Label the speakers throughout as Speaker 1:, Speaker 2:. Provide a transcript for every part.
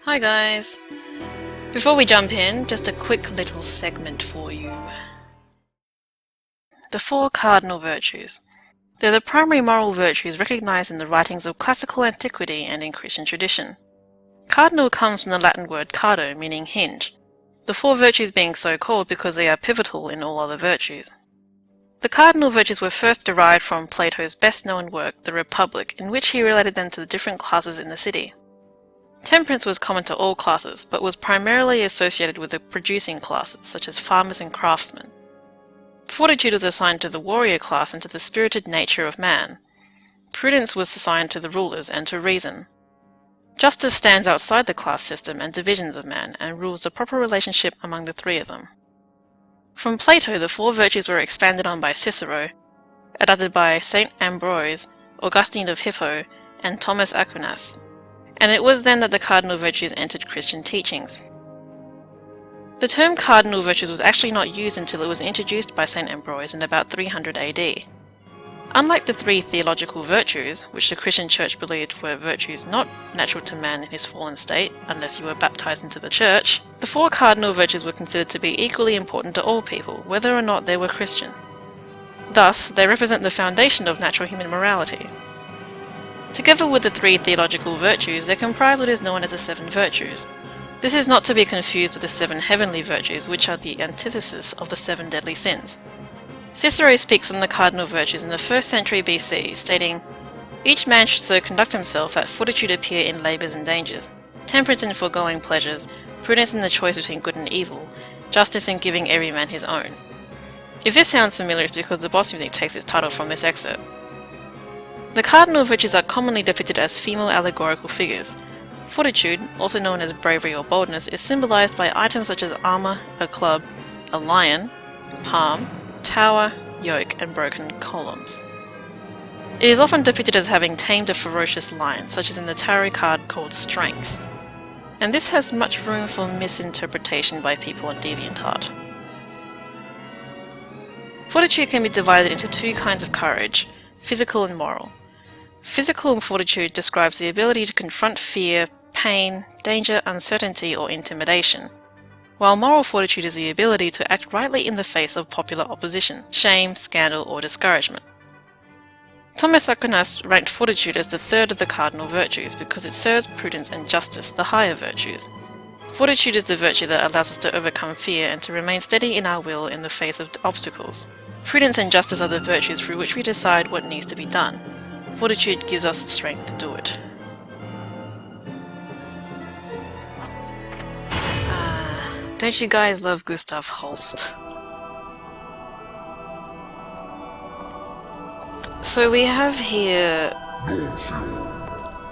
Speaker 1: Hi guys! Before we jump in, just a quick little segment for you. The four cardinal virtues. They're the primary moral virtues recognized in the writings of classical antiquity and in Christian tradition. Cardinal comes from the Latin word cardo, meaning hinge, the four virtues being so called because they are pivotal in all other virtues. The cardinal virtues were first derived from Plato's best-known work, The Republic, in which he related them to the different classes in the city. Temperance was common to all classes, but was primarily associated with the producing classes, such as farmers and craftsmen. Fortitude was assigned to the warrior class and to the spirited nature of man. Prudence was assigned to the rulers and to reason. Justice stands outside the class system and divisions of man, and rules the proper relationship among the three of them. From Plato, the four virtues were expanded on by Cicero, adapted by St. Ambrose, Augustine of Hippo, and Thomas Aquinas, and it was then that the cardinal virtues entered Christian teachings. The term cardinal virtues was actually not used until it was introduced by St. Ambrose in about 300 AD. Unlike the three theological virtues, which the Christian Church believed were virtues not natural to man in his fallen state, unless you were baptized into the Church, the four cardinal virtues were considered to be equally important to all people, whether or not they were Christian. Thus, they represent the foundation of natural human morality. Together with the three theological virtues, they comprise what is known as the seven virtues. This is not to be confused with the seven heavenly virtues, which are the antithesis of the seven deadly sins. Cicero speaks on the cardinal virtues in the 1st century BC, stating, "Each man should so conduct himself that fortitude appear in labours and dangers, temperance in foregoing pleasures, prudence in the choice between good and evil, justice in giving every man his own." If this sounds familiar, it's because the boss music takes its title from this excerpt. The cardinal virtues are commonly depicted as female allegorical figures. Fortitude, also known as bravery or boldness, is symbolized by items such as armor, a club, a lion, palm, tower, yoke, and broken columns. It is often depicted as having tamed a ferocious lion, such as in the tarot card called Strength. And this has much room for misinterpretation by people on DeviantArt. Fortitude can be divided into two kinds of courage, physical and moral. Physical fortitude describes the ability to confront fear, pain, danger, uncertainty, or intimidation, while moral fortitude is the ability to act rightly in the face of popular opposition, shame, scandal, or discouragement. Thomas Aquinas ranked fortitude as the third of the cardinal virtues because it serves prudence and justice, the higher virtues. Fortitude is the virtue that allows us to overcome fear and to remain steady in our will in the face of obstacles. Prudence and justice are the virtues through which we decide what needs to be done. Fortitude gives us the strength to do it. Don't you guys love Gustav Holst? So we have here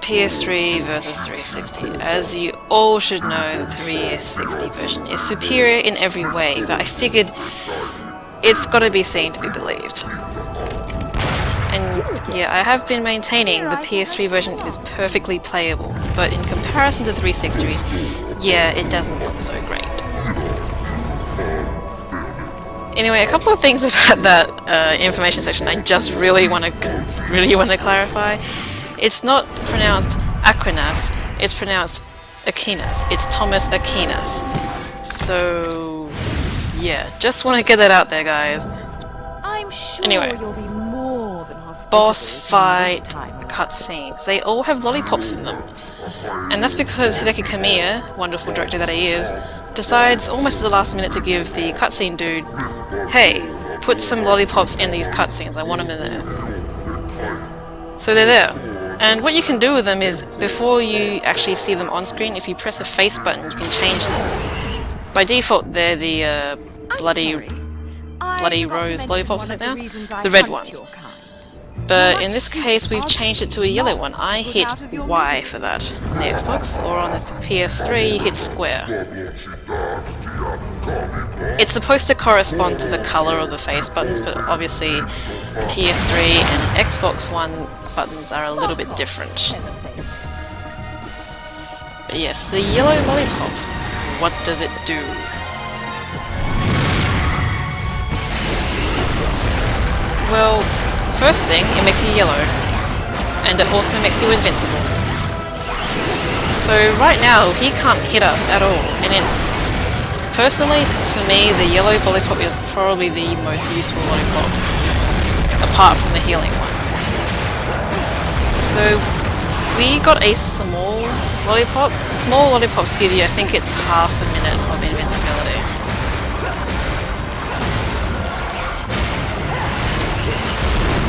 Speaker 1: PS3 versus 360. As you all should know, the 360 version is superior in every way, but I figured it's gotta be seen to be believed. And yeah, I have been maintaining the PS3 version is perfectly playable, but in comparison to 360, yeah, it doesn't look so great. Anyway, a couple of things about that information section I just really want to clarify. It's not pronounced Aquinas, it's pronounced Aquinas. It's Thomas Aquinas. So yeah, just want to get that out there, guys.
Speaker 2: I'm sure
Speaker 1: anyway,
Speaker 2: you'll be more than
Speaker 1: boss fight cutscenes. They all have lollipops in them. And that's because Hideki Kamiya, wonderful director that he is, decides almost at the last minute to give the cutscene dude, "Hey, put some lollipops in these cutscenes, I want them in there." So they're there. And what you can do with them is, before you actually see them on screen, if you press a face button, you can change them. By default, they're the bloody rose lollipops, I think now? The red ones. But in this case, we've changed it to a yellow one. I hit Y for that on the Xbox, or on the PS3, you hit square. It's supposed to correspond to the colour of the face buttons, but obviously the PS3 and Xbox One buttons are a little bit different. But yes, the yellow lollipop. What does it do? Well, first thing, it makes you yellow, and it also makes you invincible. So right now he can't hit us at all, and it's personally to me the yellow lollipop is probably the most useful lollipop apart from the healing ones. So we got a small lollipop. Small lollipops give you, I think it's half a minute of invincibility.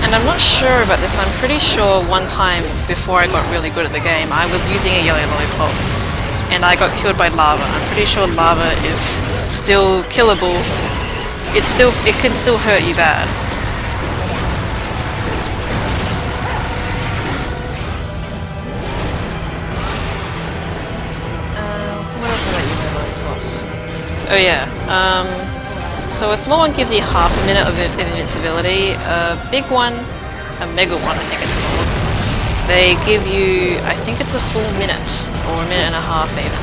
Speaker 1: And I'm not sure about this, I'm pretty sure one time before I got really good at the game, I was using a yellow lollipop and I got killed by lava. I'm pretty sure lava is still killable. It can still hurt you bad. What else about yellow lollipops? Oh yeah, so a small one gives you half a minute of invincibility. A big one, a mega one I think it's called, they give you, I think it's a full minute, or a minute and a half even.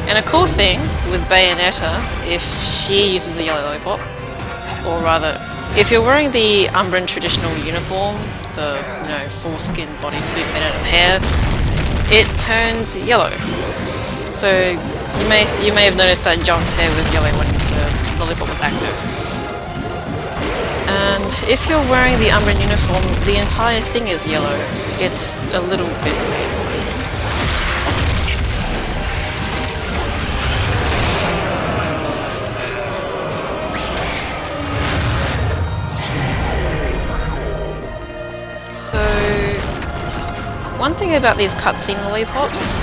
Speaker 1: And a cool thing with Bayonetta, if she uses a yellow lollipop, or rather, if you're wearing the Umbran traditional uniform, the foreskin bodysuit made out of hair, it turns yellow. So you may have noticed that John's hair was yellow when the lollipop was active. And if you're wearing the Umbran uniform, the entire thing is yellow. It's a little bit weird. So, one thing about these cutscene lollipops,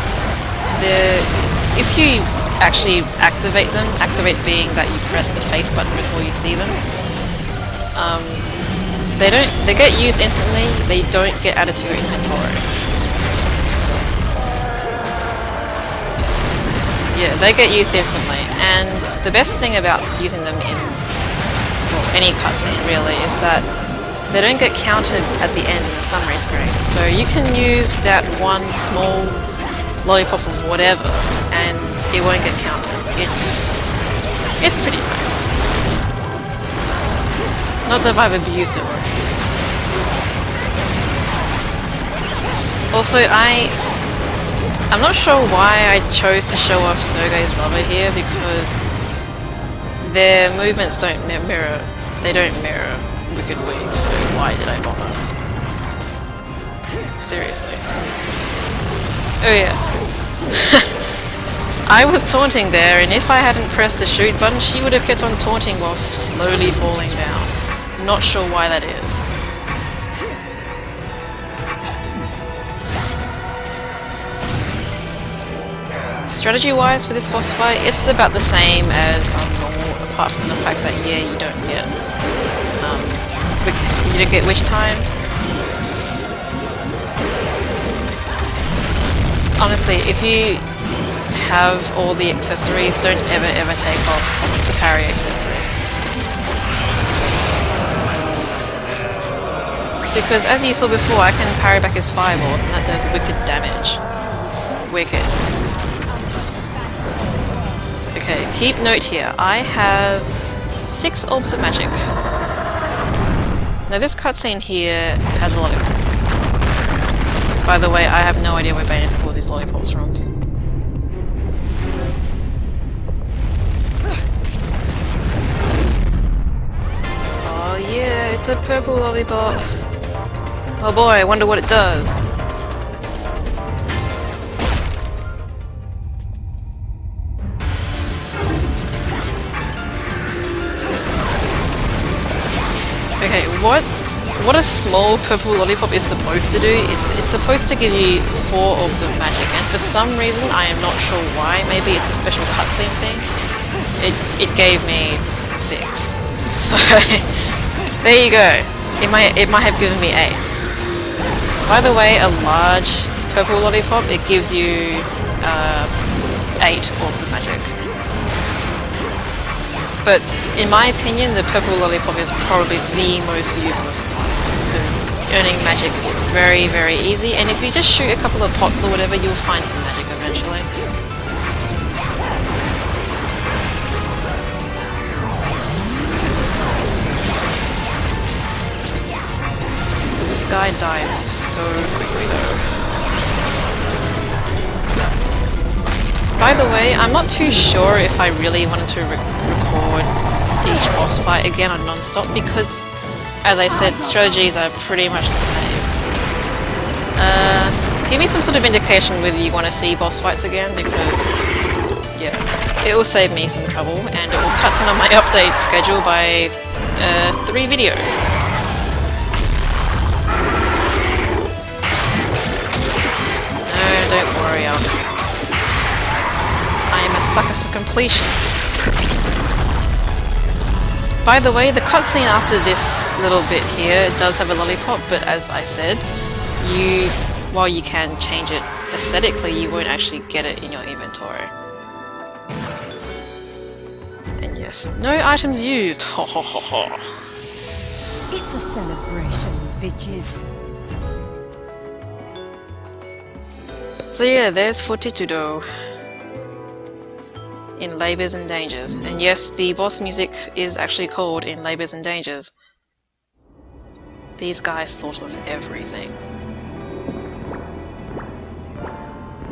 Speaker 1: if you actually activate them, activate being that you press the face button before you see them, they get used instantly, they don't get added to your inventory. Yeah, they get used instantly, and the best thing about using them in any cutscene really is that they don't get counted at the end in the summary screen. So you can use that one small lollipop of whatever and it won't get counted. It's pretty nice. Not that I've abused it or anything. Also, I'm not sure why I chose to show off Sergei's lover here, because their movements don't mirror Wicked Weave, so why did I bother? Seriously. Oh yes. I was taunting there, and if I hadn't pressed the shoot button, she would have kept on taunting while slowly falling down. Not sure why that is. Strategy-wise for this boss fight, it's about the same as normal, apart from the fact that you don't get witch time. Honestly, if you have all the accessories, don't ever take off the parry accessory. Because as you saw before, I can parry back his fireballs and that does wicked damage. Wicked. Okay, keep note here. I have 6 orbs of magic. Now this cutscene here has a lollipop. By the way, I have no idea where Bayonetta pulls these lollipops from. Oh yeah, it's a purple lollipop. Oh boy, I wonder what it does. Okay, what a small purple lollipop is supposed to do, it's supposed to give you 4 orbs of magic, and for some reason, I am not sure why, maybe it's a special cutscene thing, it gave me 6. So, there you go. It might have given me 8. By the way, a large purple lollipop, it gives you 8 orbs of magic. But in my opinion, the purple lollipop is probably the most useless one, because earning magic is very, very easy, and if you just shoot a couple of pots or whatever, you'll find some magic eventually. This guy dies so quickly though. By the way, I'm not too sure if I really wanted to record each boss fight again on non-stop because, as I said, strategies are pretty much the same. Give me some sort of indication whether you want to see boss fights again because, yeah, it will save me some trouble and it will cut down on my update schedule by 3 videos. No, don't worry, I am a sucker for completion. By the way, the cutscene after this little bit here does have a lollipop, but as I said, while you can change it aesthetically, you won't actually get it in your inventory. And yes, no items used! Ho ho ho ho!
Speaker 2: It's a celebration, bitches.
Speaker 1: So yeah, there's Fortitudo in Labours and Dangers. And yes, the boss music is actually called In Labours and Dangers. These guys thought of everything.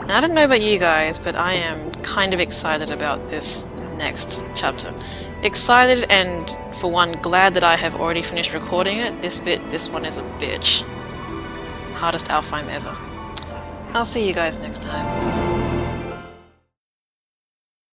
Speaker 1: And I don't know about you guys, but I am kind of excited about this next chapter. Excited and, for one, glad that I have already finished recording it. This one is a bitch. Hardest Alfheim ever. I'll see you guys next time.